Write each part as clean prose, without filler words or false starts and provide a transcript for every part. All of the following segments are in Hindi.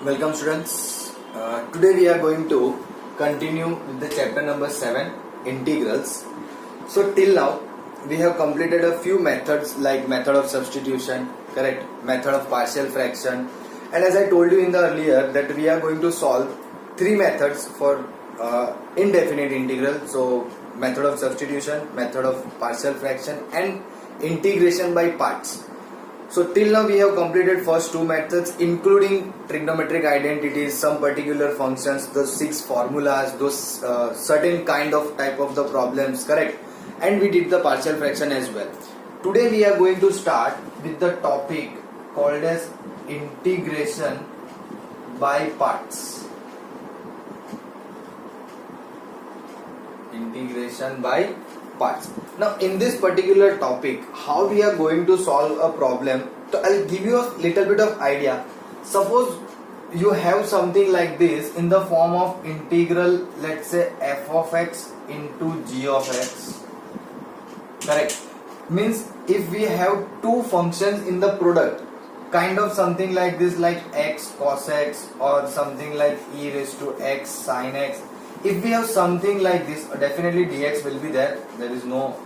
Welcome students. Today we are going to continue with the chapter number 7, integrals. So till now we have completed a few methods like method of substitution, correct, method of partial fraction, and as I told you in the earlier that we are going to solve three methods for indefinite integral. So method of substitution, method of partial fraction and integration by parts. So till now we have completed first two methods including trigonometric identities, some particular functions, those 6 formulas, those certain kind of type of the problems, correct, and we did the partial fraction as well. Today we are going to start with the topic called as integration by parts. Integration by parts. Now in this particular topic, how we are going to solve a problem, so I'll give you a little bit of idea. Suppose you have something like this in the form of integral, let's say f of x into g of x, correct, means if we have two functions in the product, kind of something like this, like x cos x or something like e raised to x sin x. If we have something like this, definitely dx will be there. There is no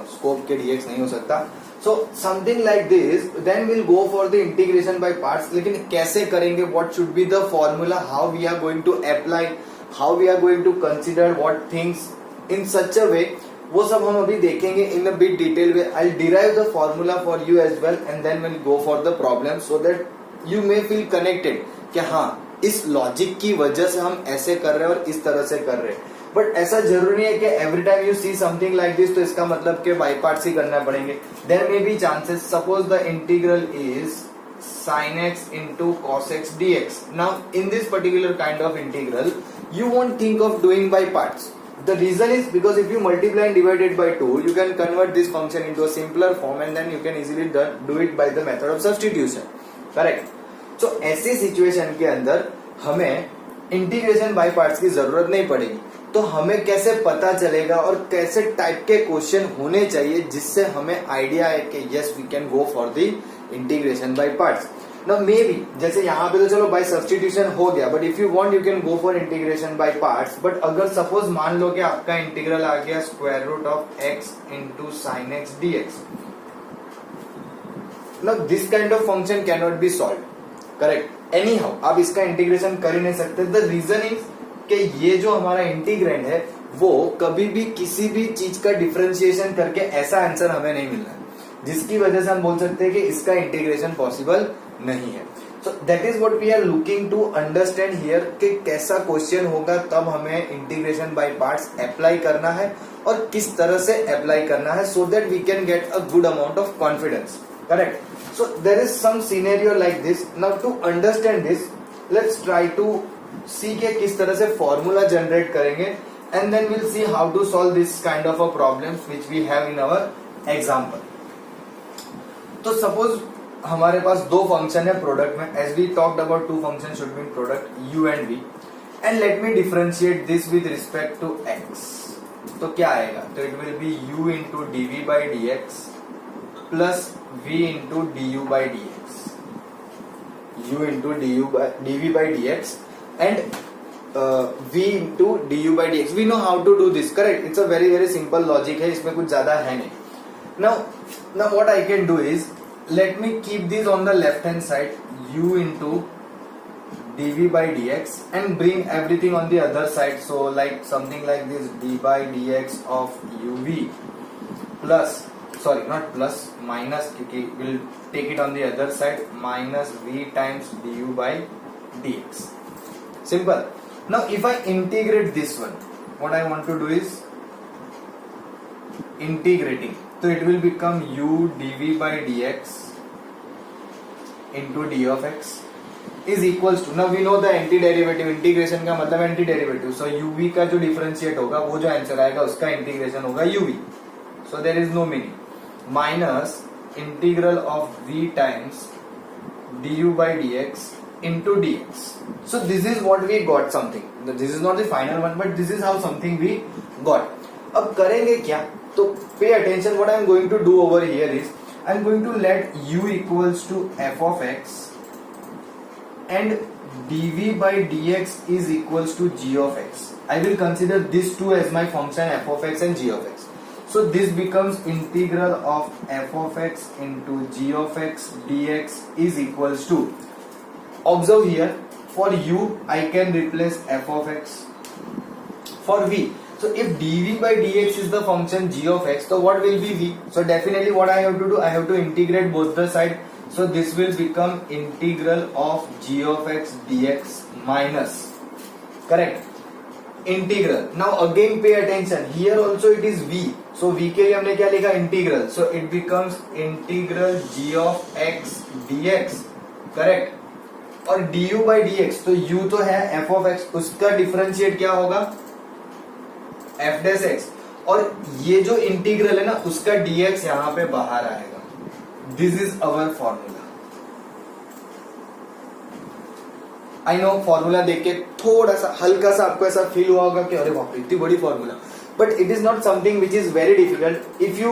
scope के dx नहीं हो सकता. So something like this, then we'll go for the integration by parts. लेकिन कैसे करेंगे? What should be the formula? How we are going to apply? How we are going to consider what things in such a way? वो सब हम अभी देखेंगे in a bit detail way. I'll derive the formula for you as well, and then we'll go for the problem so that you may feel connected कि हाँ इस लॉजिक की वजह से हम ऐसे कर रहे हैं और इस तरह से कर रहे हैं. बट ऐसा जरूरी नहीं है कि every time you see something like this तो इसका मतलब कि बाई पार्ट्स ही करना पड़ेंगे. There may be chances. Suppose the integral is sin x into cos x dx. Now in this particular kind of integral you won't think of doing by parts. The reason is because if you multiply and divide it by 2, you can convert this function into a simpler form and then you can easily do it by the method of substitution, correct. So ऐसी सिचुएशन के अंदर हमें इंटीग्रेशन बाय पार्ट्स की जरूरत नहीं पड़ेगी. तो हमें कैसे पता चलेगा और कैसे टाइप के क्वेश्चन होने चाहिए जिससे हमें आइडिया है कि yes we can go for the integration by parts. Now maybe जैसे यहाँ पे तो चलो बाय सब्स्टिट्यूशन हो गया, but if you want you can go for integration by parts. But अगर सपोज मान लो कि आपका इंटीग्रल आ गया square root of x into sine x dx. Now this kind of function can not be solve, correct. Anyhow आप इसका इंटीग्रेशन कर ही नहीं सकते. द रीजन इज कि ये जो हमारा इंटीग्रेंड है वो कभी भी किसी भी चीज का डिफरेंशिएशन करके ऐसा आंसर हमें नहीं मिलना है जिसकी वजह से हम बोल सकते हैं कि इसका इंटीग्रेशन पॉसिबल नहीं है. So that is what we are looking to understand here कि कैसा क्वेश्चन होगा, तब हमें इंटीग्रेशन बाय पार्ट्स अप्लाई करना है और किस तरह से अप्लाई करना है so that we can get a good amount of confidence, correct. So there is some scenario like this. Now to understand this, let's try to see के किस तरह से formula generate करेंगे and then we'll see how to solve this kind of a problems which we have in our example. तो suppose हमारे पास दो फंक्शन है प्रोडक्ट में. As we talked about two functions should be in product u and v, and let me differentiate this with respect to x. तो क्या आएगा? तो it will be u into dv by dx plus v into du by dx. u into dv by dx and v into du by dx. We know how to do this, correct. It's a very very simple logic है, इसमें कुछ ज्यादा है नहीं. Now what I can do is let me keep this on the left hand side, u into dv by dx, and bring everything on the other side. So like something like this, d by dx of uv plus, sorry not plus, minus, क्योंकि we'll take it on the other side, minus v times du by dx. Simple. Now if I integrate this one, what I want to do is integrating. So it will become u dv by dx into d of x is equals to, now we know the anti-derivative. Integration का मतलब एंटी-डेरिवेटिव. सो uv का जो डिफरेंशिएट होगा वो जो आंसर आएगा उसका इंटीग्रेशन होगा uv. So there is no meaning. Minus integral of v times du by dx into dx. So this is what we got something. This is not the final one, but this is how something we got. अब करेंगे क्या? तो pay attention. What I am going to do over here is I am going to let u equals to f of x and dv by dx is equals to g of x. I will consider these two as my function f of x and g of x. So this becomes integral of f of x into g of x dx is equals to, observe here, for u I can replace f of x. For v, so if dv by dx is the function g of x, so what will be v? So definitely what I have to do, I have to integrate both the side. So this will become integral of g of x dx minus, correct, integral. Now again pay attention, here also it is v, so v के लिए हमने क्या लिखा, integral. So it becomes integral g of x dx, correct. और du by dx, तो u तो है f of x, उसका डिफरेंशिएट क्या होगा, f dash x, और ये जो इंटीग्रल है ना उसका dx यहां पे बाहर आएगा. This is our formula. I know formula देख के थोड़ा सा हल्का सा आपको ऐसा फील हुआ होगा कि अरे बाप रे इतनी बड़ी formula, but it is not something which is very difficult. If you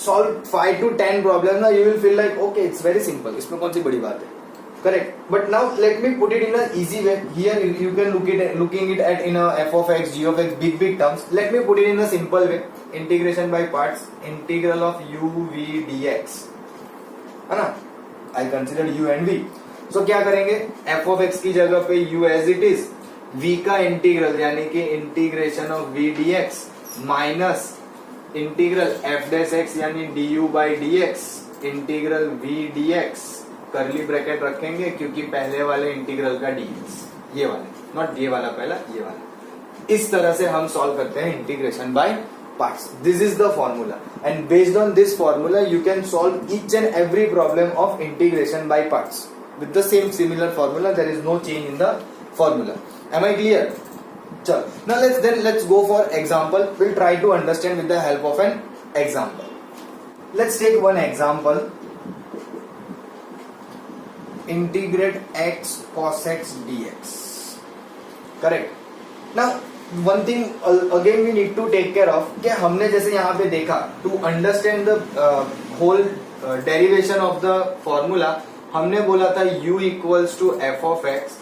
solve 5 to 10 problems, now you will feel like okay it's very simple, इसमें कौन सी बड़ी बात है, correct. But now let me put it in an easy way. Here you can looking it at in a f of x, g of x, big terms. Let me put it in a simple way. Integration by parts, integral of u v dx, है ना. I considered u and v. So क्या करेंगे, f of x की जगह पे u as it is, v का इंटीग्रल यानी कि integration of v dx minus integral f dash x यानी du by dx integral v dx, करली ब्रैकेट रखेंगे क्योंकि पहले वाले इंटीग्रल का dx, ये वाले, नॉट ये वाला पहला, ये वाला. इस तरह से हम सॉल्व करते हैं integration by parts. This is the formula and based on this formula you can solve each and every problem of integration by parts with the same similar formula. There is no change in the formula. Am I clear? Chalo. Now let's go for example. We'll try to understand with the help of an example. Let's take one example. Integrate x cos x dx. Correct. Now one thing again we need to take care of कि हमने जैसे यहाँ पे देखा to understand the whole derivation of the formula, हमने बोला था u equals to f of x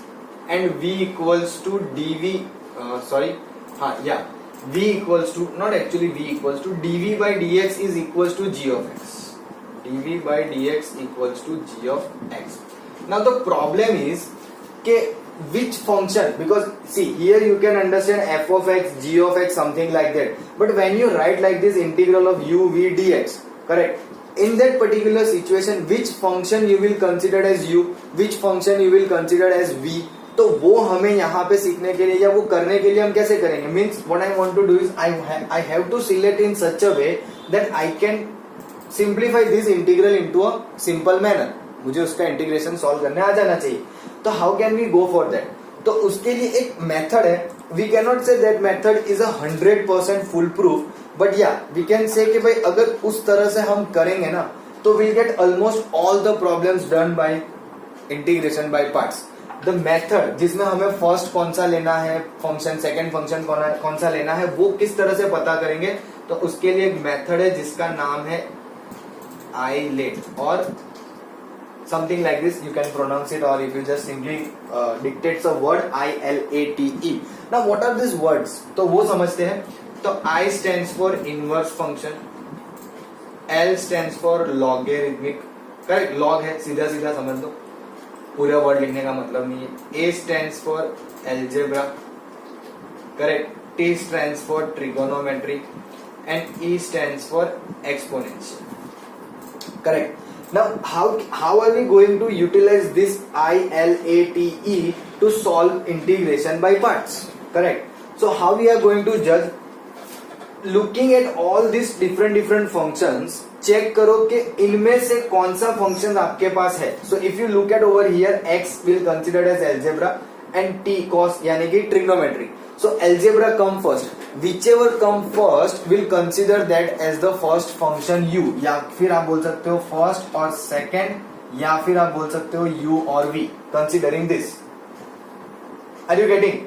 and v equals to dv, sorry हाँ या v equals to, not actually v equals to dv by dx is equals to g of x. dv by dx equals to g of x. Now the problem is के which function, because see here you can understand f of x, g of x, something like that, but when you write like this integral of u v dx, correct, in that particular situation which function you will consider as u, which function you will consider as v, तो वो हमें यहाँ पे सीखने के लिए या वो करने के लिए हम कैसे करेंगे, means what I want to do is I have to select in such a way that I can simplify this integral into a simple manner. मुझे उसका इंटीग्रेशन सॉल्व करने आ जाना चाहिए. तो how can we go for that? तो उसके लिए एक मेथड है. We can not say that method is 100% full proof, but या वी कैन से कि भाई अगर उस तरह से हम करेंगे ना तो will get almost all the problems done by integration by parts. The method जिसमें हमें फर्स्ट कौन सा लेना है फंक्शन, सेकंड फंक्शन कौन सा लेना है, वो किस तरह से पता करेंगे, तो उसके लिए एक मेथड है जिसका नाम है आईलेट और something like this. You can pronounce it, or if you just simply dictates a word ILATE. Now what are these words? तो वो समझते हैं. तो I stands for inverse function, L stands for logarithmic, correct, log है, सीधा सीधा समझ दो, पूरा वर्ड लिखने का मतलब नहीं है. A stands for algebra, correct, T stands for trigonometry and E stands for exponential, correct. Now how are we going to utilize this ILATE to solve integration by parts, correct? So how we are going to judge? Looking at all these different functions, check करो कि इनमें से कौन सा फंक्शन आपके पास है. So if you look at over here, x will considered as algebra and t cos यानी कि trigonometry. So algebra come first. Whichever come first will consider that as the first function u, या फिर आप बोल सकते हो first और second, या फिर आप बोल सकते हो u और v. Considering this, are you getting?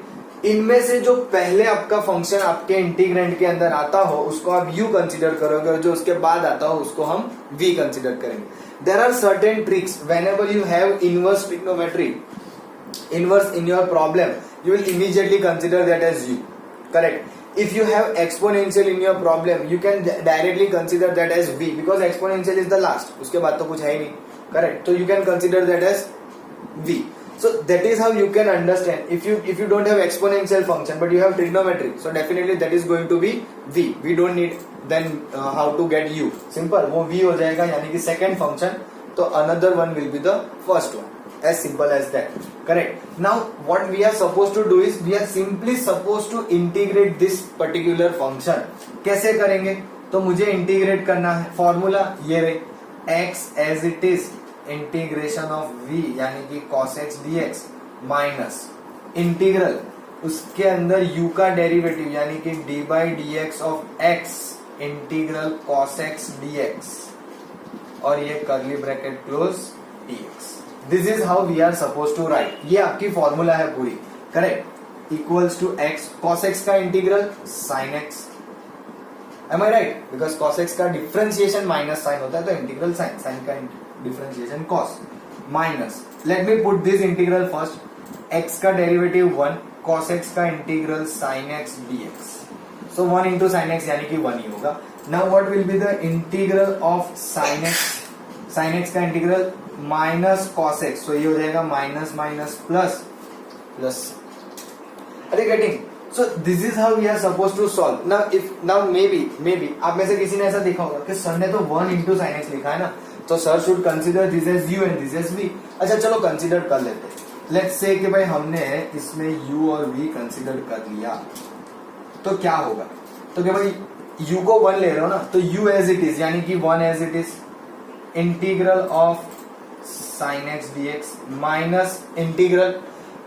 इनमें से जो पहले आपका फंक्शन आपके इंटीग्रेंड के अंदर आता हो उसको आप u कंसिडर करोगे और जो उसके बाद आता हो उसको हम v कंसिडर करेंगे. there are certain tricks whenever you have inverse trigonometry, inverse in your problem, you will immediately consider that as u. Correct. If you have exponential in your problem, you can directly consider that as v, because exponential is the last, उसके बाद तो कुछ है ही नहीं. Correct. So you can consider that as v. So that is how you can understand. If you don't have exponential function but you have trigonometry, so definitely that is going to be v. We don't need then how to get u. Simple. वो v हो जाएगा, यानी कि second function. तो another one will be the first one. As simple as that. Correct. Now what we are supposed to do is we are simply supposed to integrate this particular function. कैसे करेंगे? तो मुझे इंटीग्रेट करना है. फॉर्मूला ये रहे, x as it is integration of v यानी कि cos x dx minus integral उसके अंदर u का डेरिवेटिव यानी कि d by dx of x integral cos x dx और ये curly bracket close dx. This is how we are suppose to write. ये आपकी फॉर्मूला है पूरी. Correct. Equals to x cos x का integral sin x. Am I right? Because cos x का डिफरेंशिएशन माइनस साइन होता है तो इंटीग्रल साइन, साइन का differentiation cos minus. Let me put this integral first. x का डेरिवेटिव 1, cos x का integral sin x dx. So 1 into sin x यानी कि 1 ही होगा. Now what will be the integral of sin x? sin x का integral minus cos x. So ये हो जाएगा minus minus plus plus. Are you getting? So this is how we are supposed to solve. Now maybe आप में से किसी ने ऐसा देखा होगा कि सर ने तो 1 into sin x लिखा है ना, तो sir should consider this as u and this as v. अच्छा चलो कंसिडर कर लेते हैं. लेट्स से कि भाई हमने इसमें u और v कंसिडर कर लिया तो क्या होगा? तो क्या भाई u को 1 ले रहे हो ना, तो u एज इट इज यानी कि 1 as it is integral of sin x dx minus integral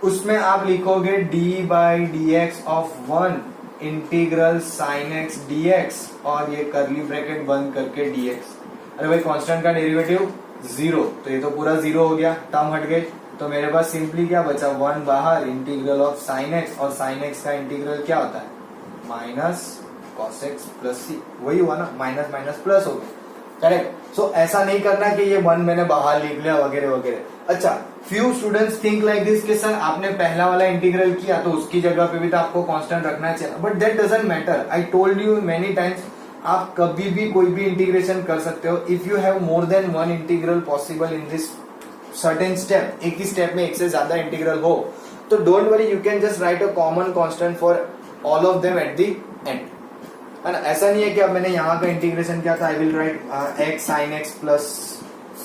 उसमें आप लिखोगे d by dx of 1 integral sin x dx और ये कर्ली ब्रैकेट बंद करके dx. अरे भाई कांस्टेंट का डेरिवेटिव 0, तो ये तो पूरा 0 हो गया, टर्म हट गए. तो मेरे पास सिंपली क्या बचा? 1 बाहर इंटीग्रल ऑफ sin x और sin x का इंटीग्रल क्या होता है? Minus cos x plus c. वही हुआ ना, माइनस माइनस प्लस हो गया. करेक्ट. सो ऐसा नहीं करना कि ये 1 मैंने बाहर लिख लिया वगैरह वगैरह. अच्छा, few students think like this कि सर आपने पहला वाला इंटीग्रल किया तो उसकी जगह पे भी तो आपको कांस्टेंट रखना चाहिए. But that doesn't matter. I told you many times, आप कभी भी कोई भी इंटीग्रेशन कर सकते हो. If you have more than 1 integral possible in this certain step, एक ही स्टेप में एक से ज्यादा इंटीग्रल हो तो don't worry, you can just right a common constant for all of them at the end. है ना? ऐसा नहीं है कि अब मैंने यहाँ का इंटीग्रेशन किया था, I will write x sin x plus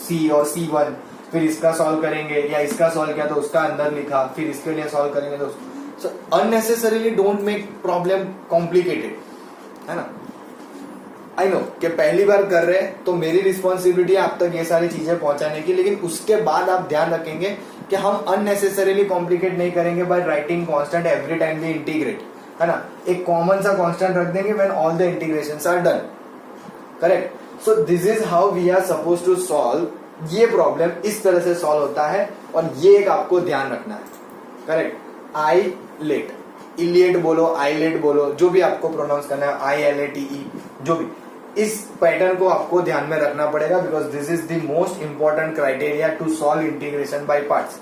c और c1, फिर इसका सॉल्व करेंगे, या इसका सॉल्व किया तो उसका अंदर लिखा, फिर इसके लिए सॉल्व करेंगे तो so unnecessarily don't make problem complicated. है ना? आई नो कि पहली बार कर रहे हैं तो मेरी रिस्पॉन्सिबिलिटी है आप तक ये सारी चीजें पहुंचाने की, लेकिन उसके बाद आप ध्यान रखेंगे कि हम अननेसेसरीली कॉम्प्लिकेट नहीं करेंगे by writing constant every time we integrate. है ना? एक कॉमन सा कांस्टेंट रख देंगे when all the integrations are done. Correct. So this is how we are suppose to solve. ये प्रॉब्लम इस तरह से सॉल्व होता है और ये एक आपको ध्यान रखना है. करेक्ट. आई लेट, इलिएट बोलो, आईलेट बोलो, जो भी आपको प्रोनाउंस करना है, ILATE, जो भी, इस पैटर्न को आपको ध्यान में रखना पड़ेगा because this is the most important criteria to solve integration by parts.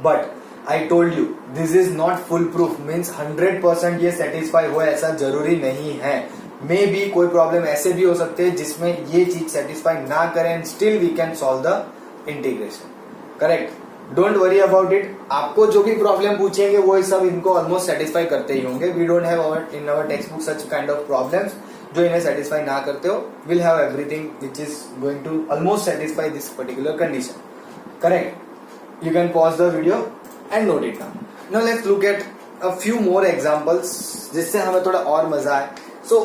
But I told you this is not full proof, means 100% ये सेटिस्फाई हो ऐसा जरूरी नहीं है. मे बी कोई प्रॉब्लम ऐसे भी हो सकते हैं जिसमें ये चीज सेटिस्फाई ना करें and still we can solve the integration. Correct. Don't worry about it. आपको जो भी प्रॉब्लम पूछेंगे वो सब इनको ऑलमोस्ट सेटिस्फाई करते ही होंगे. We don't have in our text book such kind of problems जो इन्हें सेटिस्फाई ना करते हो. Will have everything which is going to almost satisfy this particular condition. Correct. You can pause the video and note it down. Now let's look at a few more examples जिससे हमें थोड़ा और मजा आए. So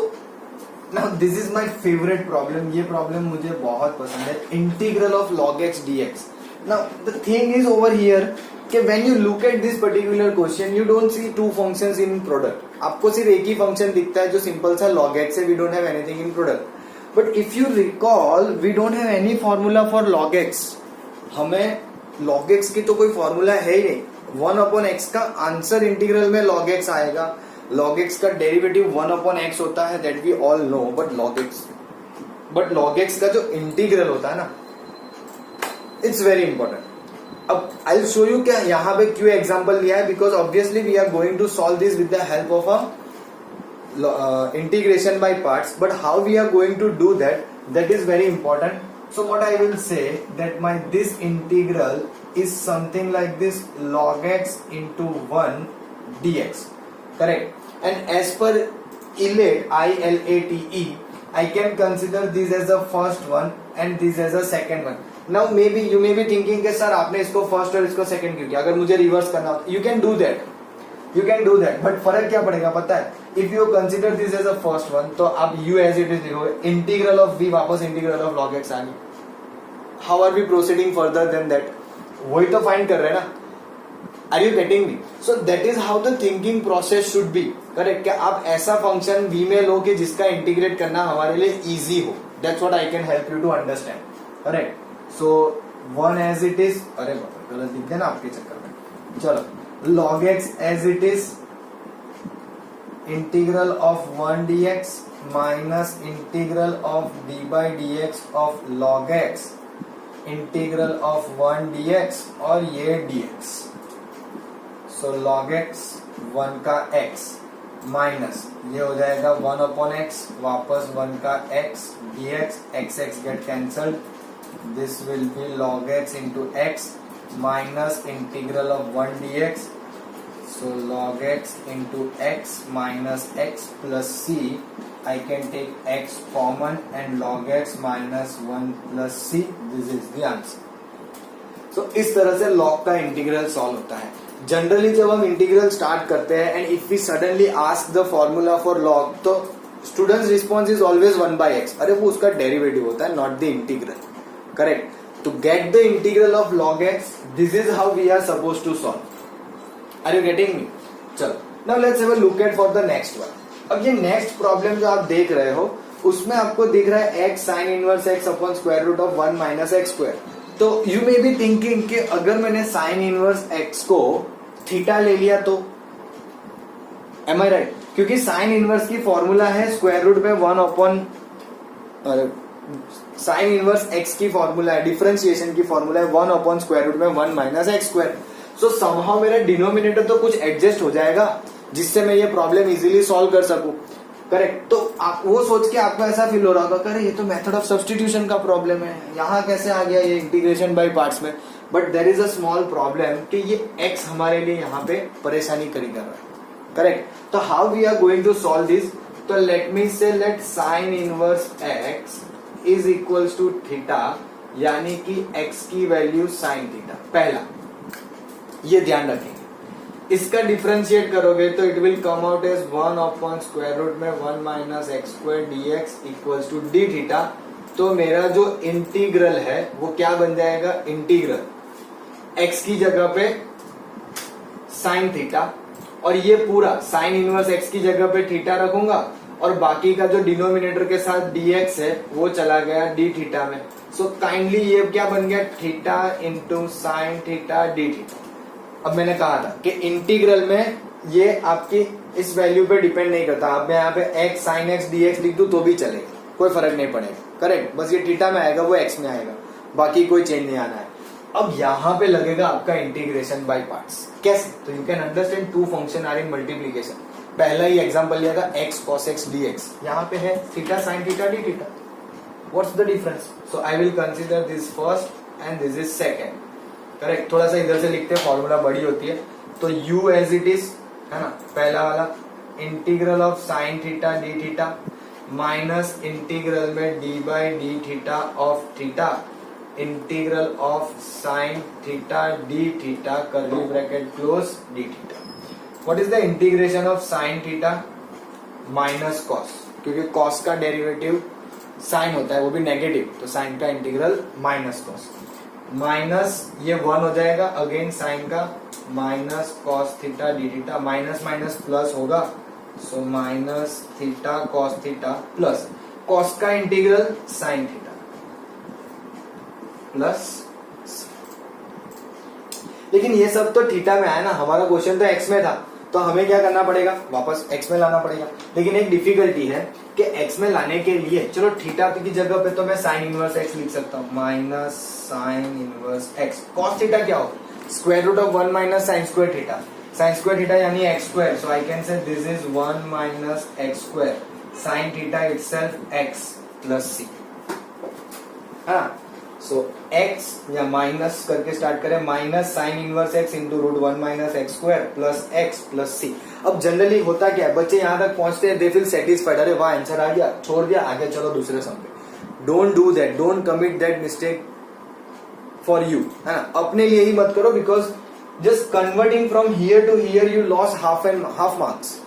now this is my favorite problem. ये problem मुझे बहुत पसंद है. Integral of log x dx. Now the thing is over here कि when you look at this particular question you don't see two functions in product. आपको सिर्फ एक ही function दिखता है जो simple सा log x है. We don't have anything in product. But if you recall we don't have any formula for log x. हमें log x की तो कोई फॉर्मूला है ही नहीं. 1/x का आंसर इंटीग्रल में log x आएगा. log x का डेरिवेटिव 1/x होता है, that we all know. But log x का जो इंटीग्रल होता है ना, इट्स वेरी इंपॉर्टेंट। अब आई विल शो यू क्या यहाँ पे क्यों एग्जांपल लिया है, because obviously we are going to solve this with the help of a integration by parts, but how we are going to do that, that is very important. So what I will say that my this integral is something like this log x into 1 dx, correct? And as per ILATE I can consider this as the first one and this as the second one. Now maybe you may be thinking कि सर आपने इसको फर्स्ट और इसको सेकंड क्यों किया, अगर मुझे रिवर्स करना हो you can do that, but फर्क क्या पड़ेगा पता है? If you consider this as a first one तो आप यू एज इट इज लिखोगे, इंटीग्रल ऑफ v वापस इंटीग्रल ऑफ log x आ गई. How are we proceeding further then that? वही तो फाइंड कर रहे हैं ना. Are you getting me? So that is how the thinking process should be, correct? क्या आप ऐसा फंक्शन v में लो कि जिसका इंटीग्रेट करना हमारे लिए इजी हो. That's what I can help you to understand, correct? So one as it is, अरे बाबा गलत लिख देना आपके चक्कर में. चलो, log x as it is integral of 1 dx minus integral of d by dx of log x integral of 1 dx और ये dx. so log x 1 का x माइनस ये हो जाएगा 1 upon x, वापस 1 का x dx, x get cancelled, this will be log x into x minus integral of 1 dx. So log x into x minus x plus c. I can take x common and log x minus 1 plus c. This is the answer. So इस तरह से log का इंटीग्रल सॉल्व होता है. जनरली जब हम इंटीग्रल स्टार्ट करते हैं and if we suddenly ask the formula for log, तो students response is always 1 by x. अरे वो उसका डेरिवेटिव होता है, not the integral, correct? To get the integral of log x, this is how we are supposed to solve. Are you getting me? चलो, now let's have a look at for the next one. अब ये नेक्स्ट प्रॉब्लम जो आप देख रहे हो उसमें आपको दिख रहा है x sin inverse x upon square root of 1 minus x square. तो यू मे बी थिंकिंग कि अगर मैंने sin इनवर्स x को थीटा ले लिया तो, एम आई राइट? क्योंकि sin इनवर्स की फॉर्मूला है स्क्वायर रूट में 1 अपॉन, साइन इनवर्स x की फॉर्मूला है, डिफरेंशिएशन की फॉर्मूला है 1 अपॉन स्क्वायर रूट में 1 minus x square. So somehow मेरा डिनोमिनेटर तो कुछ एडजस्ट हो जाएगा जिससे मैं ये प्रॉब्लम इजीली सॉल्व कर सकूं, करेक्ट? तो आप वो सोच के आपको ऐसा फील हो रहा होगा, अरे ये तो मेथड ऑफ सब्स्टिट्यूशन का प्रॉब्लम है, यहाँ कैसे आ गया ये इंटीग्रेशन बाय पार्ट्स में. But there is a small problem कि ये x हमारे लिए यहाँ पे परेशानी करी कर रहा है, करेक्ट? तो how we are going to solve this? तो let me say let sine inverse x is equals to theta, यानी कि x की वैल्यू साइन थीटा. पहला ये ध्यान रखेंगे, इसका डिफरेंशिएट करोगे तो it will come out as 1 upon square root में 1 minus x square dx equals to d theta. तो मेरा जो इंटीग्रल है वो क्या बन जाएगा? इंटीग्रल x की जगह पे साइन थीटा, और ये पूरा साइन इनवर्स x की जगह पे थीटा रखूंगा और बाकी का जो डिनोमिनेटर के साथ dx है वो चला गया डी थीटा में. सो काइंडली ये क्या बन गया? Theta into sine theta d theta. अब मैंने कहा था कि इंटीग्रल में ये आपकी इस वैल्यू पे डिपेंड नहीं करता. अब मैं यहाँ पे x साइन x dx लिख दूं तो भी चलेगा, कोई फर्क नहीं पड़ेगा, करेक्ट? बस ये थीटा में आएगा, वो x में आएगा, बाकी कोई चेंज नहीं आना है. अब यहाँ पे लगेगा आपका इंटीग्रेशन बाय पार्ट्स. कैसे? तो you can understand two function are in multiplication. पहला ही एग्जांपल लिया था x cos x dx, यहाँ पे है theta sine theta d theta. What's the difference? So I will consider this first and this is second, correct? थोड़ा सा इधर से लिखते हैं, फॉर्मूला बड़ी होती है. तो u एज इट इज है ना, पहला वाला integral of sine theta d theta minus integral में d by d theta of theta integral of sine theta d theta curly bracket close d theta. What is the integration of sine theta? Minus cos, क्योंकि कॉस का डेरिवेटिव साइन होता है, वो भी नेगेटिव, तो साइन का इंटीग्रल माइनस कॉस. माइनस ये 1 हो जाएगा, अगेन साइन का minus cos theta d theta, minus minus plus होगा, so minus theta cos theta plus cos का इंटीग्रल साइन थीटा प्लस. लेकिन ये सब तो थीटा में आया ना, हमारा क्वेश्चन तो एक्स में था, तो हमें क्या करना पड़ेगा? वापस एक्स में लाना पड़ेगा. लेकिन एक डिफिकल्टी है कि x में लाने के लिए चलो थीटा की जगह पे तो मैं साइन इनवर्स x लिख सकता हूँ, minus sine inverse x। Cos theta क्या होगा, square root of 1 minus sine square theta. Sine square theta यानी x square, so I can say this is 1 minus x square sine theta itself x plus c। हाँ, सो x या माइनस करके स्टार्ट करें, minus sine inverse x into root 1 minus x square plus x plus c। अब जनरली होता क्या है, बच्चे यहां तक पहुंचते हैं, दे फील सेटिस्फाइड, अरे वाह आंसर आ गया, छोड़ दिया, आगे चलो दूसरे सम पे। Don't do that, don't commit that mistake for you, है ना, अपने लिए ही मत करो, because just converting from here to here you loss half and half marks.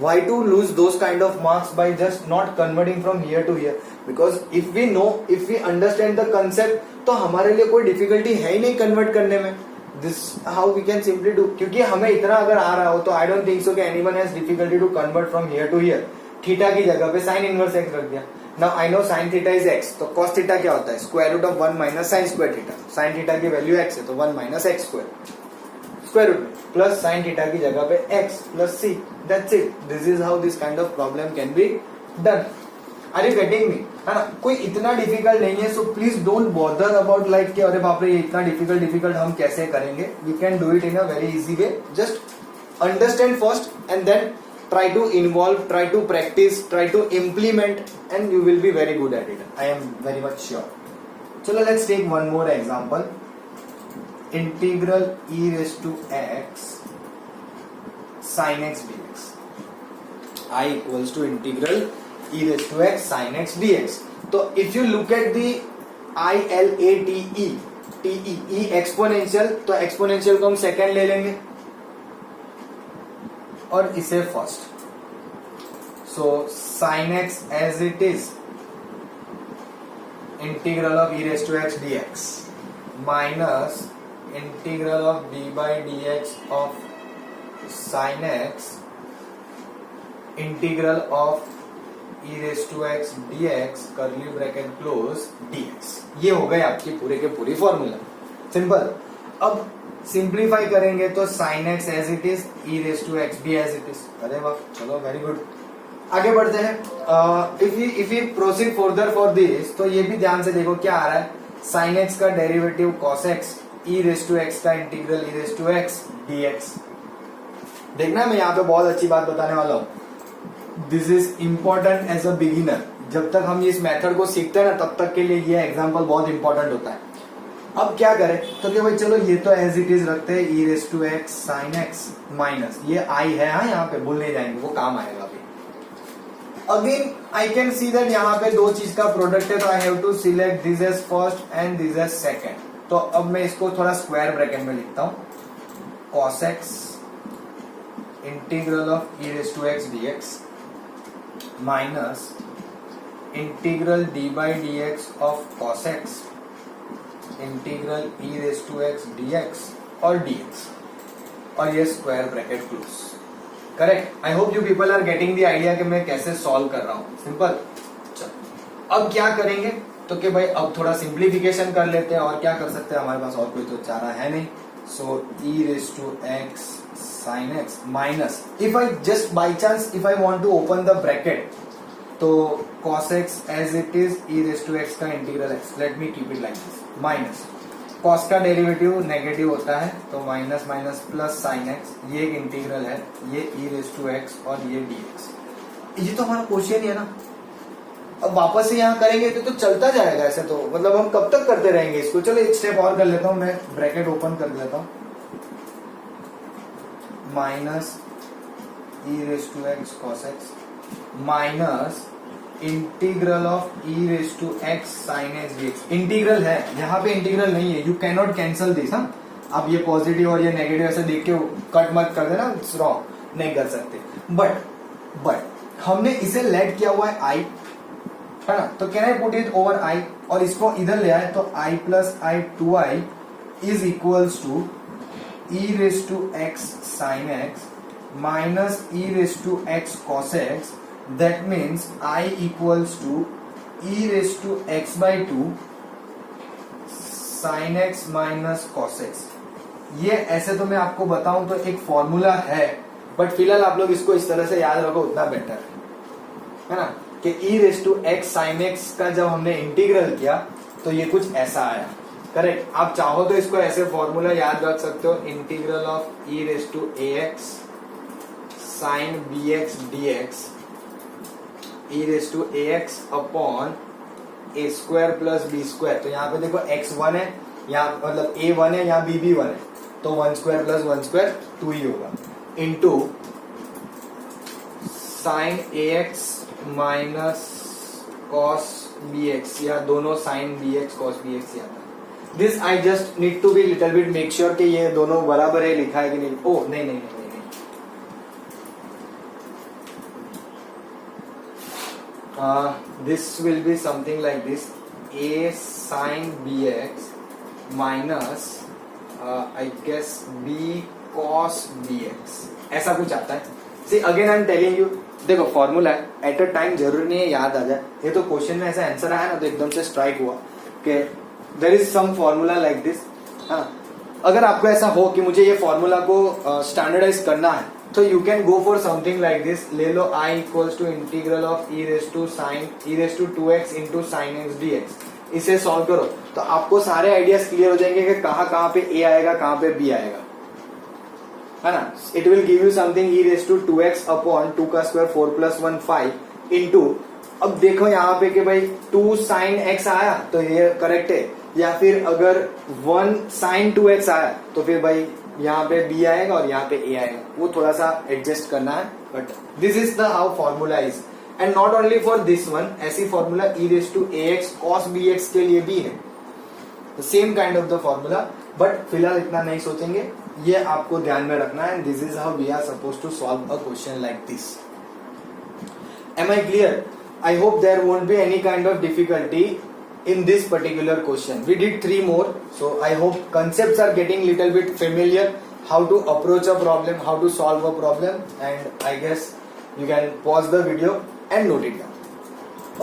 Why to lose those kind of marks by just not converting from here to here? Because if we know, if we understand the concept, तो हमारे लिए कोई डिफिकल्टी है ही नहीं कन्वर्ट करने में। This how we can simply do, क्योंकि हमें इतना अगर आ रहा हो तो I don't think so कि anyone has difficulty to convert from here to here। Theta की जगह पे sin inverse x रख दिया। Now I know sin theta is x, तो cos theta क्या होता है, square root of 1 minus sin square theta. sin theta की वैल्यू x है तो 1 minus x square square root plus sine theta की जगह पे x plus c, that's it. This is how this kind of problem can be done. Are you getting me, है ना, कोई इतना डिफिकल्ट नहीं है, so please don't bother about like कि अरे बाप रे ये इतना डिफिकल्ट हम कैसे करेंगे। We can do it in a very easy way, just understand first and then try to involve, try to practice, try to implement, and you will be very good at it. I am very much sure. So let's take one more example. Integral e raised to x sin x dx. I equals to integral e raised to x sin x dx. So if you look at the I L A T E T E E exponential, तो exponential को हम second ले लेंगे और इसे first. So sin x as it is integral of e raised to x dx minus integral of d by dx of sin x integral of e raised to x dx curly bracket close dx। ये हो गए आपके पूरे के पूरी फॉर्मूला, सिंपल। अब सिंप्लीफाई करेंगे तो sin x as it is, e raise to x भी एज इट इज। अरे वाह, चलो वेरी गुड, आगे बढ़ते हैं। If you proceed further for this, तो ये भी ध्यान से देखो क्या आ रहा है, sin x का derivative cos x, e raise to x का integral e raise to x dx। देखना मैं यहाँ पे बहुत अच्छी बात बताने वाला हूँ, this is important as a beginner. जब तक हम इस मेथड को सीखते हैं ना, तब तक के लिए ये एग्जाम्पल बहुत इंपॉर्टेंट होता है। अब क्या करें, तो क्या भाई चलो ये तो एज इट इज रखते हैं, e raise to x sin x minus ये i है, हाँ यहाँ पे भूल नहीं जाएंगे, वो काम आएगा अभी। Again I can see that यहाँ पे दो चीज का प्रोडक्ट है, तो I have to select this as first and this as second. तो अब मैं इसको थोड़ा स्क्वायर ब्रैकेट में लिखता हूँ, cos x integral of e raise to x dx minus integral d by dx of cos x integral e raise to x dx और dx, और ये square bracket close. Correct, I hope you people are getting the idea कि मैं कैसे सॉल्व कर रहा हूं। सिंपल। अब क्या करेंगे, तो कि भाई अब थोड़ा सिंप्लीफिकेशन कर लेते हैं, और क्या कर सकते हैं, हमारे पास और कोई तो चारा है नहीं। So e raise to x sin x minus, if I just by chance if I want to open the bracket, तो cos x as it is e raise to x का integral x, let me keep it like this, minus cos का डेरिवेटिव नेगेटिव होता है, तो minus minus plus sin x, ये एक इंटीग्रल है, ये e रेज टू x और ये dx। ये तो हमारा क्वेश्चन ही है ना। अब वापस से यहाँ करेंगे तो चलता जाएगा ऐसे, तो मतलब हम कब तक करते रहेंगे इसको। चलो एक स्टेप और कर लेता हूँ, मैं ब्रैकेट ओपन कर लेता हूँ, minus e raise to x cos x minus integral of e raise to x sin x dx। Integral है, यहाँ पे इंटीग्रल नहीं है, you can not cancel this. हाँ, अब ये पॉजिटिव और ये नेगेटिव ऐसे देख के कट मत कर देना, रॉन्ग, नहीं कर सकते। बट हमने इसे लेट किया हुआ है i, है ना, तो can I put it over i, और इसको इधर ले आए तो i plus i 2i is equals to e raise to x sin x minus e raise to x cos x। That means I equals to e raised to x by 2 sin x minus cos x। ये ऐसे तो मैं आपको बताऊं तो एक फॉर्मूला है, बट फिलहाल आप लोग इसको इस तरह से याद रखो, उतना बेटर है ना, कि e raise to x sine x का जब हमने इंटीग्रल किया तो ये कुछ ऐसा आया, करेक्ट। आप चाहो तो इसको ऐसे फॉर्मूला याद रख सकते हो, integral of e raise to a x sine b x d x e raise to a x upon a square plus b square. तो यहाँ पे देखो x1 है, यहाँ मतलब a1 है, यहाँ b1 है, तो 1 स्क्वायर प्लस 1 स्क्वायर 2 ही होगा, into sine a x minus cos b x, या दोनों sine b x cos b x आता है। This I just need to be little bit make sure कि ये दोनों बराबर है लिखा है कि नहीं। ओ नहीं नहीं नहीं, नहीं, नहीं। This will be something like this, a sin bx minus I guess b cos bx, ऐसा कुछ आता है। See again I am telling you, देखो फॉर्मूला है, एट अ टाइम जरूरी नहीं है याद आ जाए, ये तो क्वेश्चन में ऐसा आंसर आया ना तो एकदम से स्ट्राइक हुआ कि there is some formula like this. हाँ, अगर आपको ऐसा हो कि मुझे ये फॉर्मूला को स्टैंडर्डाइज करना है तो you can go for something like this, ले लो i equals to integral of e raise to 2x into sine x d x, इसे सॉल्व करो तो आपको सारे आइडियाज क्लियर हो जाएंगे कि कहाँ पे a आएगा, कहाँ पे b आएगा, है ना। It will give you something e raise to 2x upon 2 का स्क्वायर 4 प्लस 1 5 इंटू, अब देखो यहाँ पे कि भाई 2 साइन x आया तो ये करेक्ट है, या फिर अगर 1 साइन 2x आया तो फिर भाई यहाँ पे b आएगा और यहाँ पे a आएगा, वो थोड़ा सा एडजस्ट करना है। But this is the how formula is, and not only for this one, ऐसी formula e raise to ax cos bx के लिए भी है, same kind of the formula. But फिलहाल इतना नहीं सोचेंगे, ये आपको ध्यान में रखना है, this is how we are suppose to solve a question like this. Am I clear? I hope there won't be any kind of difficulty in this particular question. We did 3 more, so I hope concepts are getting little bit familiar, how to approach a problem, how to solve a problem, and I guess you can pause the video and note it down.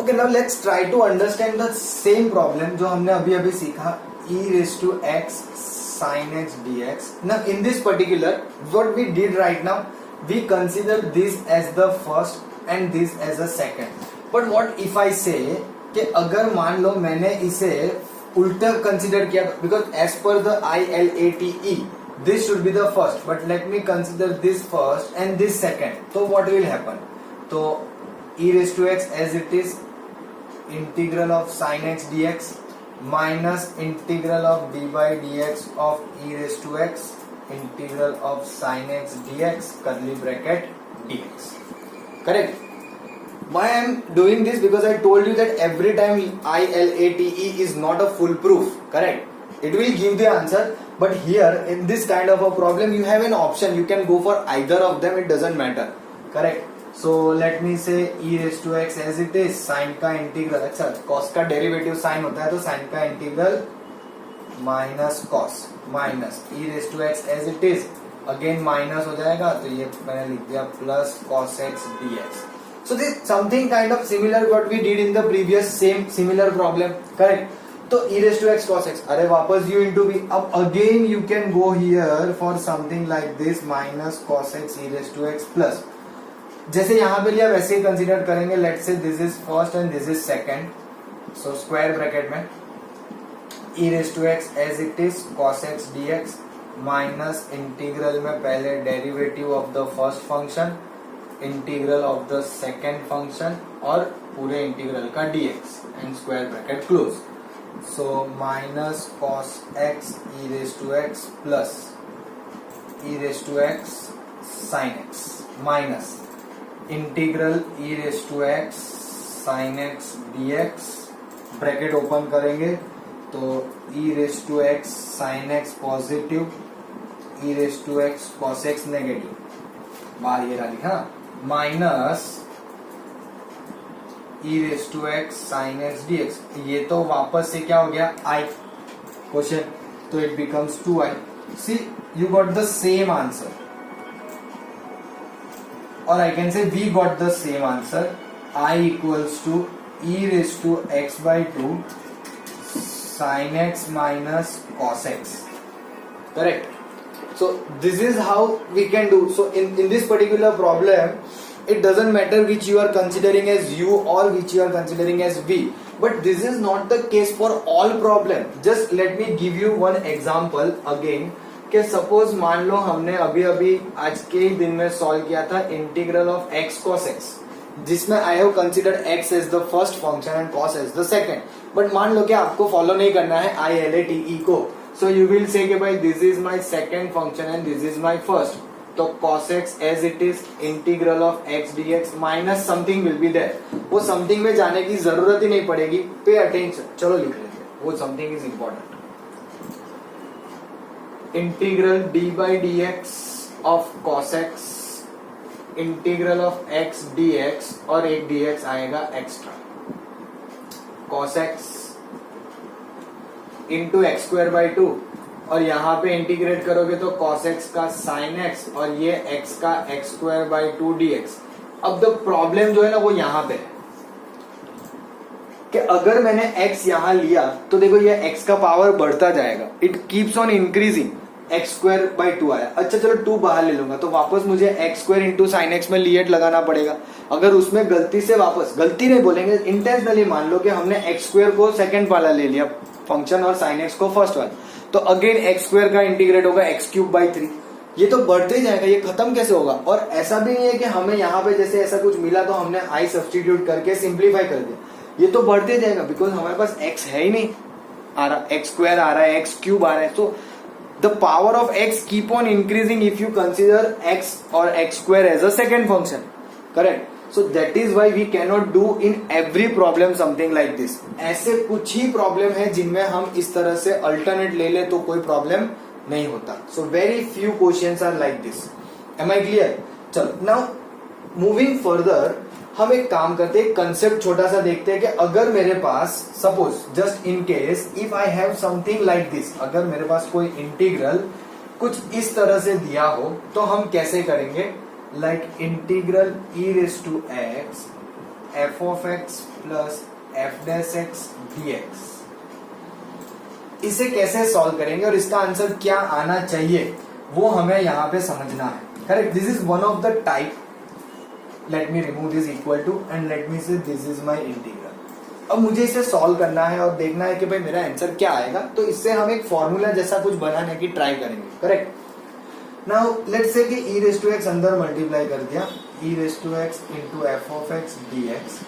Okay, now let's try to understand the same problem जो हमने अभी सीखा, e raised to x sin x dx. Now in this particular, what we did right now, we consider this as the first and this as the second. But what if I say कि अगर मान लो मैंने इसे उल्टा कंसिडर किया, because as per the ILATE this should be the first, but let me consider this first and this second, तो व्हाट विल हैपन, तो e raise to x as it is integral of sine x dx minus integral of d by dx of e raise to x integral of sine x dx curly bracket dx, correct. Why I am doing this? Because I told you that every time ILATE is not a foolproof, correct? It will give the answer, but here in this kind of a problem you have an option, you can go for either of them, it doesn't matter, correct? So let me say e raised to x as it is, sin का इंटीग्रल, अच्छा cos का डेरिवेटिव sin होता है तो sin का integral minus cos minus e raised to x as it is, again minus हो जाएगा तो ये मैंने लिख दिया plus cos x dx. So this something kind of similar what we did in the previous same similar problem, correct? तो e raised to x cos x, अरे वापस u into v, अब again you can go here for something like this minus cos x e raised to x plus, जैसे यहाँ पे लिया वैसे ही कंसीडर करेंगे, let's say this is first and this is second, so square bracket में e raised to x as it is cos x dx minus integral में पहले derivative of the first function, integral of the second function और पूरे इंटीग्रल का dx and square bracket close, so minus cos x e raise to x plus e raise to x sine x minus integral e raise to x sine x dx, bracket open करेंगे तो e raise to x sine x positive, e raise to x cos x negative, बाहर ये लिखा minus e raise to x sin x dx, ये तो वापस से क्या हो गया I क्वेश्चन, तो it becomes 2i. See you got the same answer, और I can say we got the same answer, I equals to e raise to x by 2 sin x minus cos x, correct? So this is how we can do. So in this particular problem It doesn't matter which you are considering as u or which you are considering as v. But this is not the case for all problem. Just let me give you one example again. कि सपोज मान लो हमने अभी अभी आज के ही दिन में सॉल्व किया था integral of x cos x, जिसमें I have considered x as the first function and cos as the second. But मान लो कि आपको फॉलो नहीं करना है ILATE को, सो यू विल से कि भाई this is my second function and this is my first. तो cos x as it is integral of x dx minus something will be there. वो समथिंग में जाने की जरूरत ही नहीं पड़ेगी. पे अटेंशन, चलो लिख लेते हैं. वो something is important. Integral d by dx of cos x, integral of x dx, और एक dx आएगा extra. cos x into x square by 2, और यहां पे इंटीग्रेट करोगे तो cos x का sin x, और ये x का x स्क्वायर बाई 2 dx. अब द प्रॉब्लम जो है ना वो यहां पे है कि अगर मैंने x यहां लिया तो देखो ये x का पावर बढ़ता जाएगा. It keeps on increasing. X square by 2 आया. अच्छा चलो 2 बाहर ले लूंगा तो वापस मुझे x square into sine x में लिएट लगाना पड़ेगा. अगर उसमें गलती से वापस, गलती नहीं बोलेंगे, इंटेंशनली मान लो कि हमने एक्स स्क्वायर को सेकंड वाला ले लिया फंक्शन और साइन एक्स को फर्स्ट वाला, तो अगेन एक्स स्क्वायर का इंटीग्रेट होगा एक्स क्यूब बाई 3. ये तो बढ़ते ही जाएगा. ये खत्म कैसे होगा? और ऐसा भी नहीं है कि हमें यहाँ पे जैसे ऐसा कुछ मिला तो हमने आई सब्सटीट्यूट करके सिंप्लीफाई कर दिया. ये तो बढ़ते जाएगा बिकॉज हमारे पास एक्स है ही नहीं आ रहा. एक्स स्क्वायर आ रहा है, एक्स क्यूब आ रहा है. सो the power of x keep on increasing if you consider x or x square as a second function. Correct? So that is why we cannot do in every problem something like this. ऐसे कुछ ही problem है जिनमें हम इस तरह से alternate ले ले तो कोई problem नहीं होता. So very few questions are like this. Am I clear? चलो now moving further, हम एक काम करते हैं, कंसेप्ट छोटा सा देखते हैं कि अगर मेरे पास suppose just in case if I have something like this, अगर मेरे पास कोई इंटीग्रल कुछ इस तरह से दिया हो तो हम कैसे करेंगे? Like integral e raise to x f of x plus f dash x dx. इसे कैसे सॉल्व करेंगे और इसका आंसर क्या आना चाहिए वो हमें यहाँ पे समझना है. Correct? This is one of the type. Let me remove this equal to and let me say this is my integral. अब मुझे इसे सॉल्व करना है और देखना है कि भाई मेरा आंसर क्या आएगा. तो इससे हम एक फॉर्मूला जैसा कुछ बनाने की ट्राई करेंगे. करेक्ट? नाउ लेट्स से कि e रेज़ टू x अंदर मल्टीप्लाई कर दिया, e raise to x into f of x dx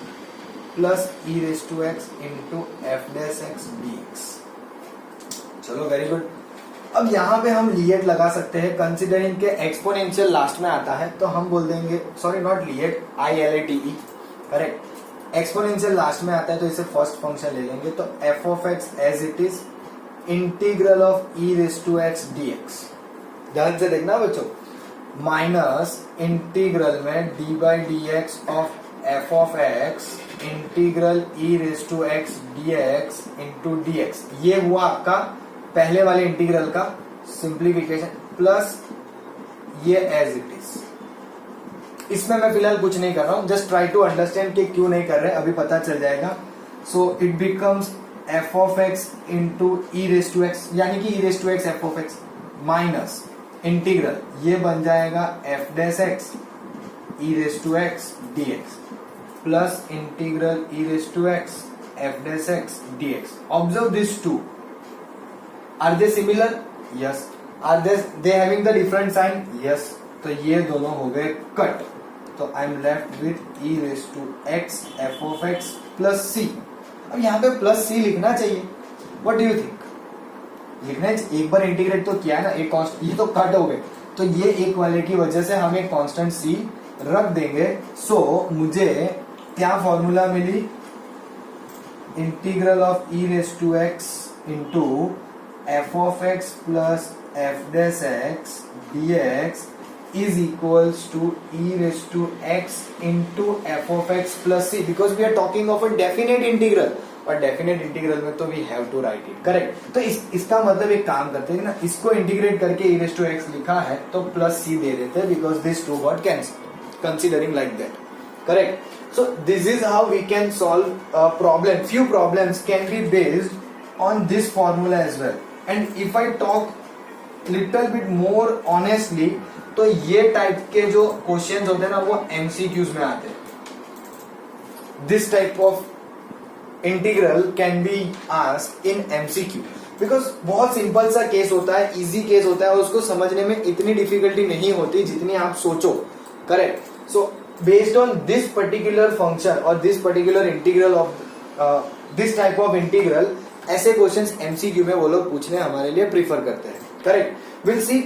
plus e raise to x into f dash x dx. चलो वेरी गुड. अब यहाँ पे हम लिएट लगा सकते हैं कंसिडरिंग के एक्सपोनेंशियल लास्ट में आता है तो हम बोल देंगे, sorry not LIATE, ILATE. Correct? Exponential last में आता है तो इसे फर्स्ट फंक्शन ले लेंगे. तो f of x as it is integral of e raise to x dx. ध्यान से देखना बच्चों. माइनस इंटीग्रल में d by dx of f of x integral e raise to x dx into dx. ये हुआ आपका पहले वाले इंटीग्रल का सिंप्लीफिकेशन प्लस ये एज इट इज. इसमें मैं फिलहाल कुछ नहीं कर रहा हूं, जस्ट ट्राई टू अंडरस्टैंड कि क्यों नहीं कर रहे, अभी पता चल जाएगा. So it becomes f of x into e raise to x, यानी कि e raise to x f of x minus integral ये बन जाएगा f dash x e raise to x dx plus integral e raise to x f dash x dx. Observe this too. Are they similar? Yes. Are they having the different sign? Yes. तो ये दोनों हो गए कट. तो I am left with e raise to x f of x plus c. अब यहाँ पे प्लस c लिखना चाहिए. What do you think? लिखना है. एक बार इंटीग्रेट तो किया ना, एक कॉन्स्ट, ये तो कट हो गए तो ये एक वाले की वजह से हम एक कांस्टेंट c रख देंगे. सो मुझे क्या फॉर्मूला मिली? Integral of e raise to x into f of x plus f dash x dx is equals to e raised to x into f of x plus c, because we are talking of a definite integral, और डेफिनेट इंटीग्रल में तो we have to write it. Correct? तो इसका मतलब एक काम करते हैं ना, इसको इंटीग्रेट करके e raised to x लिखा है तो प्लस c दे देते हैं because this two got cancel, considering like that. Correct? So this is how we can solve problem. Few problems can be based on this formula as well. And if I talk little bit more honestly, तो ये टाइप के जो क्वेश्चंस होते हैं ना वो एमसीक्यूज में आते हैं. This type of integral can be asked in MCQ because बहुत सिंपल सा केस होता है, इजी केस होता है और उसको समझने में इतनी डिफिकल्टी नहीं होती जितनी आप सोचो. Correct. So based on this particular function और this particular integral of this type of integral, ऐसे क्वेश्चंस एमसीक्यू में वो लोग पूछने हमारे लिए प्रीफर करते हैं. Correct. Will see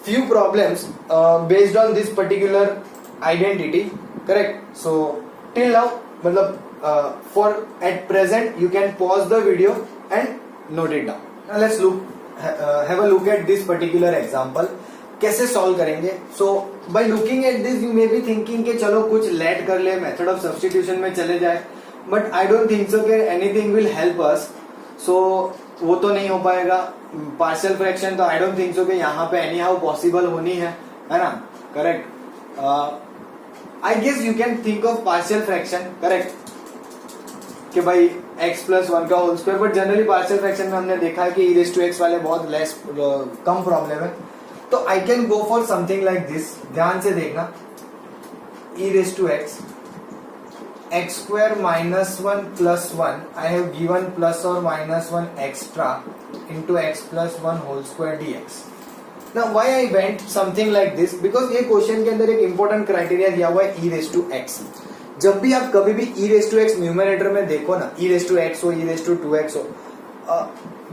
few problems based on this particular identity. Correct. So till now मतलब for at present you can pause the video and note it down. Now let's have a look at this particular example. कैसे सॉल्व करेंगे? So by looking at this you may be thinking कि चलो कुछ लेट कर ले, मेथड ऑफ सब्स्टिट्यूशन में चले जाए, but I don't think so कि एनीथिंग विल हेल्प अस. सो वो तो नहीं हो पाएगा. पार्शियल फ्रैक्शन तो आई डोंट थिंक सो कि यहाँ पे एनी हाउ पॉसिबल होनी है ना. Correct. I guess you can think of partial fraction. Correct. कि भाई x प्लस 1 का whole square, but generally partial fraction में हमने देखा है कि e रेज़ टू x वाले बहुत लेस कम प्रॉब्लम है. तो I can go for something like this. ध्यान से देखना. e raise to x x square minus 1 plus 1, I have given plus or minus 1 extra into x plus 1 whole square dx. Now why I went something like this? Because ये क्वेश्चन के अंदर एक इंपॉर्टेंट क्राइटेरिया दिया हुआ है e रेज़ टू x. जब भी आप कभी भी e raise to x numerator में देखो ना, e रेज़ टू x हो, e रेज़ टू 2x हो,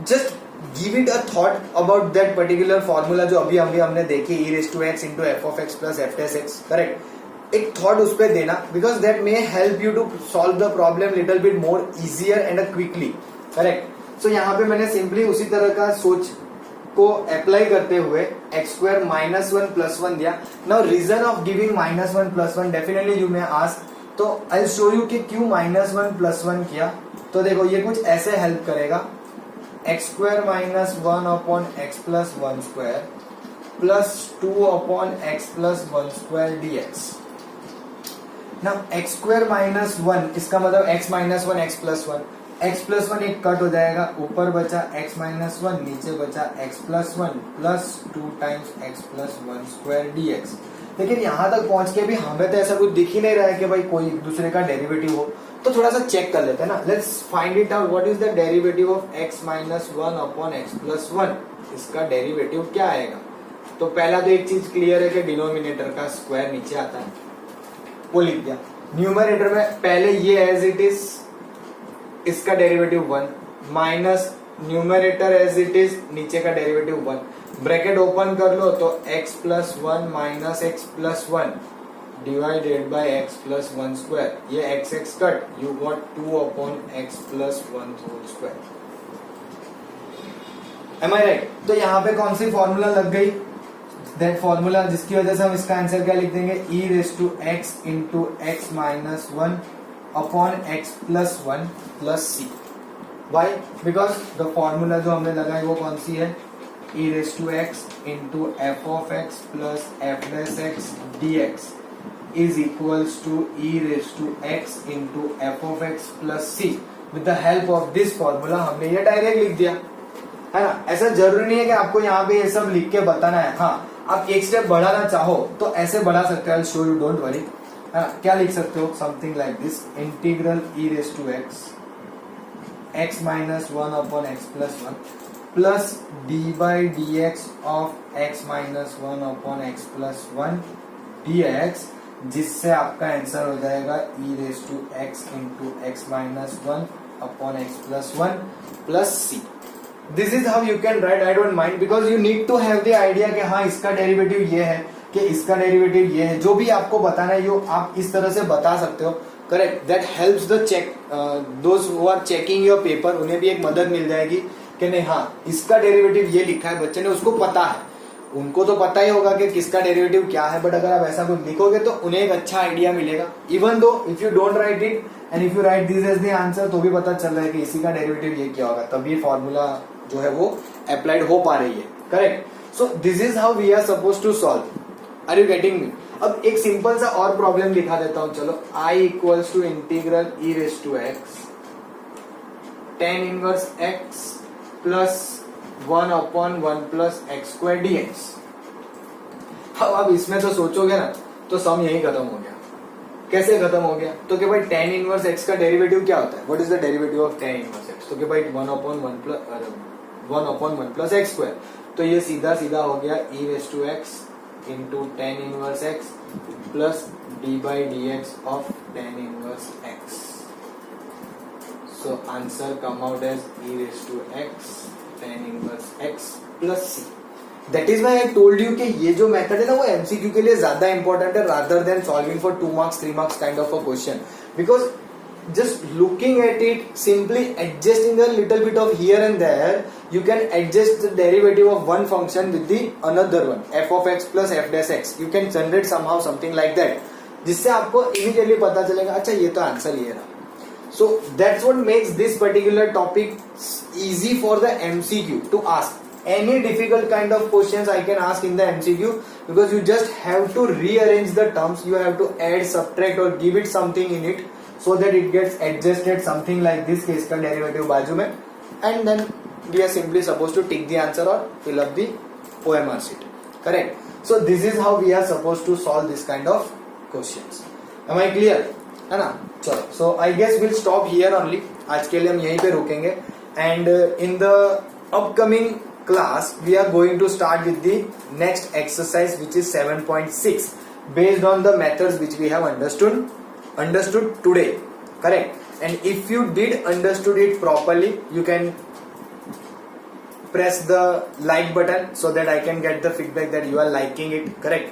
just give it a thought about that particular formula जो अभी हमने देखी, e raise to x into f of x plus f dash x. Correct. एक थॉट उस पर देना because that may help you to solve the problem little bit more easier and quickly. Correct. So यहाँ पे मैंने सिंपली उसी तरह का सोच को अप्लाई करते हुए एक्स स्क्वायर माइनस 1 प्लस 1 दिया. Now reason of giving minus 1 plus 1 definitely you may ask, तो आई शो यू कि क्यों माइनस 1 प्लस 1 किया. तो देखो ये कुछ ऐसे हेल्प करेगा. X square minus 1 upon x plus 1 square plus 2 upon x plus 1 square dx. ना x स्क्वायर माइनस 1 इसका मतलब x minus 1 x plus 1, x plus 1 एक कट हो जाएगा, ऊपर बचा x माइनस 1, नीचे बचा x plus 1 plus 2 times x plus 1 square dx. लेकिन यहाँ तक पहुंच के भी हमें तो ऐसा कुछ दिख ही नहीं रहा है कि भाई कोई दूसरे का डेरिवेटिव हो, तो थोड़ा सा चेक कर लेते हैं ना. Let's find it out. What is the derivative of x minus 1 upon x plus 1? इसका डेरिवेटिव क्या आएगा? तो पहला तो एक चीज क्लियर है कि डिनोमिनेटर का स्क्वायर नीचे आता है, वो लिख दिया. न्यूमरेटर में पहले ये एज इट इज, इसका derivative 1 minus numerator as it is, नीचे का डेरिवेटिव 1. ब्रैकेट ओपन कर लो तो x plus 1 minus x plus 1 divided by x plus 1 square. ये x x cut, you got 2 upon x plus 1 whole square. Am I right? तो यहाँ पे कौन सी फॉर्मूला लग गई? दैट फॉर्मूला जिसकी वजह से हम इसका आंसर क्या लिख देंगे? e raise to x into x minus 1 upon x plus 1 plus c. Why? Because the formula जो हमने लगाई वो कौन सी है? e raise to x into f of x plus f dash x dx is equals to e raise to x into f of x plus c. With the help of this formula हमने ये डायरेक्ट लिख दिया है ना. ऐसा जरूरी नहीं है कि आपको यहाँ पे ये सब लिख के बताना है. हाँ, आप एक स्टेप बढ़ाना चाहो तो ऐसे बढ़ा सकते हो. I show you, don't worry. क्या लिख सकते हो? Something like this. Integral e raise to x minus 1 upon x plus 1 plus d by d x of x minus 1 upon x plus 1 dx, जिससे आपका आंसर हो जाएगा e raise to x into x minus 1 upon x plus 1 plus c. This is how you can write. I don't mind because you need to have the idea कि हाँ इसका डेरिवेटिव ये है, कि इसका डेरिवेटिव ये है. जो भी आपको बताना है यो आप इस तरह से बता सकते हो. Correct. That helps the check, those who are checking your paper, उन्हें भी एक मदद मिल जाएगी कि नहीं हाँ इसका डेरिवेटिव ये लिखा है, बच्चे ने उसको पता है. उनको तो पता ही होगा कि किसका डेरिवेटिव क्या है, बट अगर आप ऐसा कुछ लिखोगे तो उन्हें एक अच्छा आइडिया मिलेगा. Even though if you don't write it and if you write this as the answer, तो भी पता चल रहा है कि इसी का डेरिवेटिव ये क्या होगा, तब ये फॉर्मूला जो है वो अप्लाइड हो पा रही है. Correct. So this is how we are suppose to solve. Are you getting me? अब एक सिंपल सा और प्रॉब्लम लिखा देता हूं. चलो, i equals to integral e raise to x tan inverse x plus 1 upon 1 plus x square dx. अब आप इसमें तो सोचोगे ना तो सम यही खत्म हो गया। कैसे खत्म हो गया? तो कि भाई tan इनवर्स x का डेरिवेटिव क्या होता है? What is the derivative of tan inverse x? तो कि भाई 1/1 प्लस एक्स स्क्वायर। तो ये सीधा सीधा हो गया e raise to x into tan inverse x plus d by d x of tan inverse x। So answer come out as e raised to x tan inverse x plus c. That is why I told you कि ये जो मेथड है ना वो एमसीक्यू के लिए ज्यादा इंपॉर्टेंट है rather than solving for 2 marks 3 marks kind of a question, because just looking at it, simply adjusting a little bit of here and there, you can adjust the derivative of one function with the another one, f of x plus f dash x. You can generate somehow something like that, जिससे आपको immediately पता चलेगा अच्छा ये तो आंसर ये रहा. So that's what makes this particular topic easy for the MCQ to ask. Any difficult kind of questions I can ask in the MCQ, because you just have to rearrange the terms, you have to add, subtract or give it something in it so that it gets adjusted something like this case का derivative बाजू में, and then we are simply supposed to tick the answer or fill up the OMR sheet. Correct? So this is how we are supposed to solve this kind of questions. Am I clear? है ना? चलो, so I guess we'll stop here only. आज के लिए हम यहीं पे रुकेंगे, and in the upcoming class we are going to start with the next exercise, which is 7.6, based on the methods which we have understood today. Correct? And if you did understood it properly, you can press the like button so that I can get the feedback that you are liking it. Correct?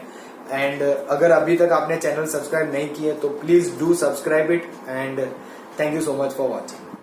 And अगर अभी तक आपने चैनल सब्सक्राइब नहीं किए तो please do subscribe it, and thank you so much for watching.